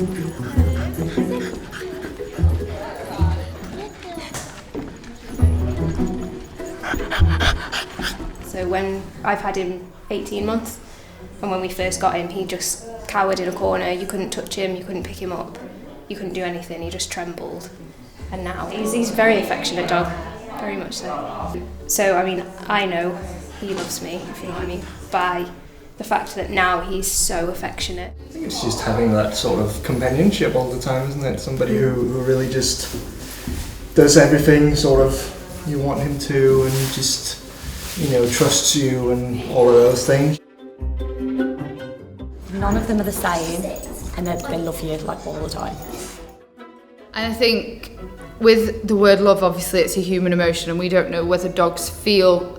So when I've had him 18 months, and when we first got him, he just cowered in a corner. You couldn't touch him, you couldn't pick him up, you couldn't do anything, he just trembled. And now he's a very affectionate dog, very much so. So, I mean, I know he loves me, if you know what I mean, by the fact that now he's so affectionate. I think it's just having that sort of companionship all the time, isn't it? Somebody who really just does everything sort of you want him to, and just, you know, trusts you and all of those things. None of them are the same, and they love you like all the time. And I think with the word love, obviously it's a human emotion, and we don't know whether dogs feel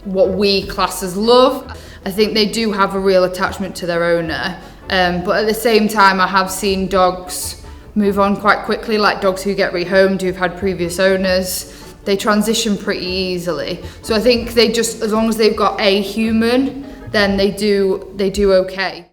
what we class as love. I think they do have a real attachment to their owner, but at the same time I have seen dogs move on quite quickly, like dogs who get rehomed, who've had previous owners. They transition pretty easily. So I think they just, as long as they've got a human, then they do okay.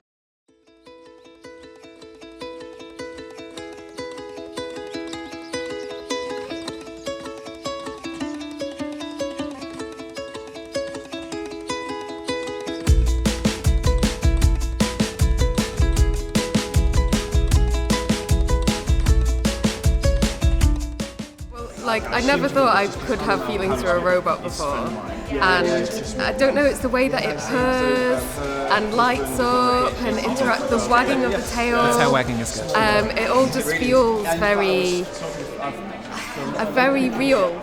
Like, I never thought I could have feelings for a robot before, and I don't know, it's the way that it purrs and lights up and interacts, the wagging of the tail. The tail wagging is good. It all just feels very real.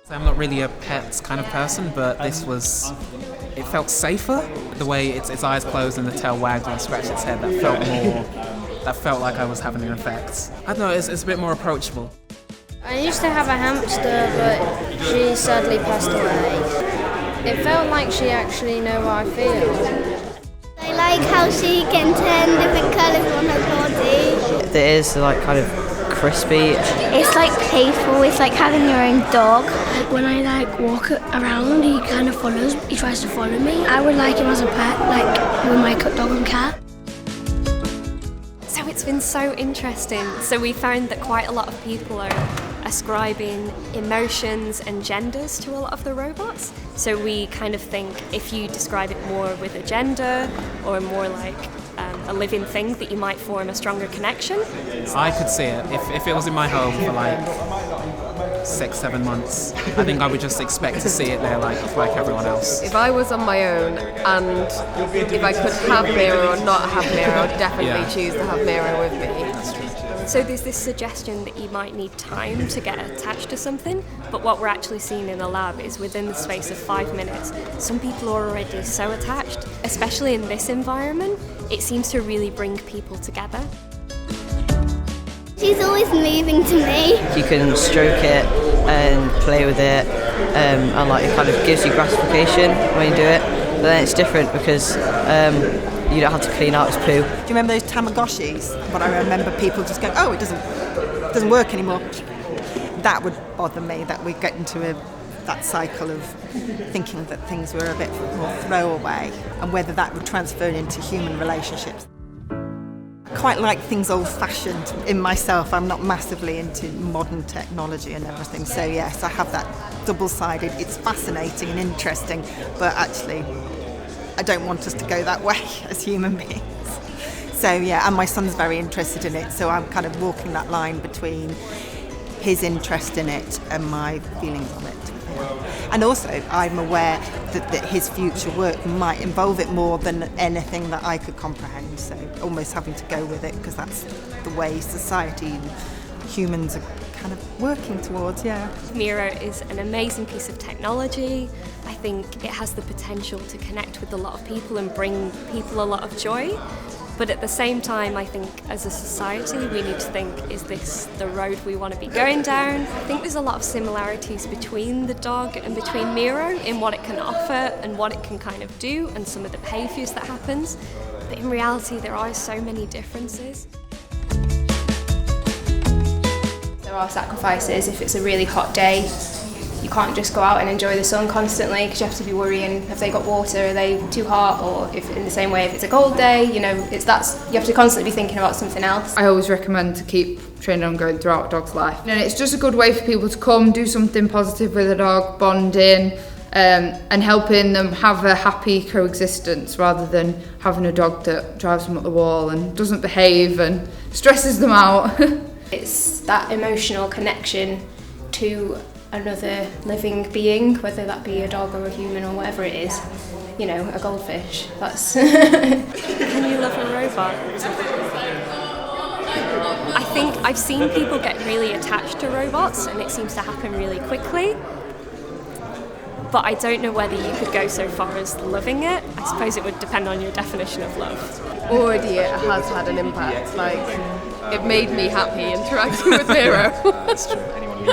So I'm not really a pets kind of person, but it felt safer. The way its eyes closed and the tail wagged and scratched its head, that felt like I was having an effect. I don't know, it's a bit more approachable. I used to have a hamster, but she sadly passed away. It felt like she actually knew what I feel. I like how she can turn different colours on her body. It is like kind of crispy. It's like playful, it's like having your own dog. When I like walk around, he kind of follows, he tries to follow me. I would like him as a pet, like with my dog and cat. So it's been so interesting. So we found that quite a lot of people are ascribing emotions and genders to a lot of the robots. So we kind of think if you describe it more with a gender or more like a living thing, that you might form a stronger connection. I could see it. If it was in my home for like 6-7 months, I think I would just expect to see it there like everyone else. If I was on my own and if I could have MiRo or not have MiRo, I'd definitely choose to have MiRo with me. That's true. So there's this suggestion that you might need time to get attached to something, but what we're actually seeing in the lab is within the space of 5 minutes, some people are already so attached, especially in this environment. It seems to really bring people together. She's always moving to me. You can stroke it and play with it, and like it kind of gives you gratification when you do it. But then it's different because you don't have to clean out its poo. Do you remember those Tamagotchis? But I remember people just going, oh, it doesn't work anymore. That would bother me, that we get into that cycle of thinking that things were a bit more throwaway, and whether that would transfer into human relationships. I quite like things old-fashioned in myself. I'm not massively into modern technology and everything, so yes, I have that double-sided. It's fascinating and interesting, but actually I don't want us to go that way as human beings. So yeah, and my son's very interested in it, so I'm kind of walking that line between his interest in it and my feelings on it. And also, I'm aware that his future work might involve it more than anything that I could comprehend, so almost having to go with it because that's the way society and humans are kind of working towards, yeah. MiRo is an amazing piece of technology. I think it has the potential to connect with a lot of people and bring people a lot of joy. But at the same time, I think as a society, we need to think, is this the road we want to be going down? I think there's a lot of similarities between the dog and between MiRo in what it can offer and what it can kind of do and some of the behaviours that happens. But in reality, there are so many differences. There are sacrifices. If it's a really hot day, You can't just go out and enjoy the sun constantly because you have to be worrying, have they got water, are they too hot, or if in the same way if it's a cold day, you have to constantly be thinking about something else. I always recommend to keep training on going throughout a dog's life. And it's just a good way for people to come, do something positive with a dog, bonding, and helping them have a happy coexistence rather than having a dog that drives them up the wall and doesn't behave and stresses them out. It's that emotional connection to another living being, whether that be a dog or a human or whatever it is. You know, a goldfish, that's... Can you love a robot? I think I've seen people get really attached to robots and it seems to happen really quickly. But I don't know whether you could go so far as loving it. I suppose it would depend on your definition of love. Already it has had an impact. Like, it made me happy interacting with MiRo. That's true. Anyone who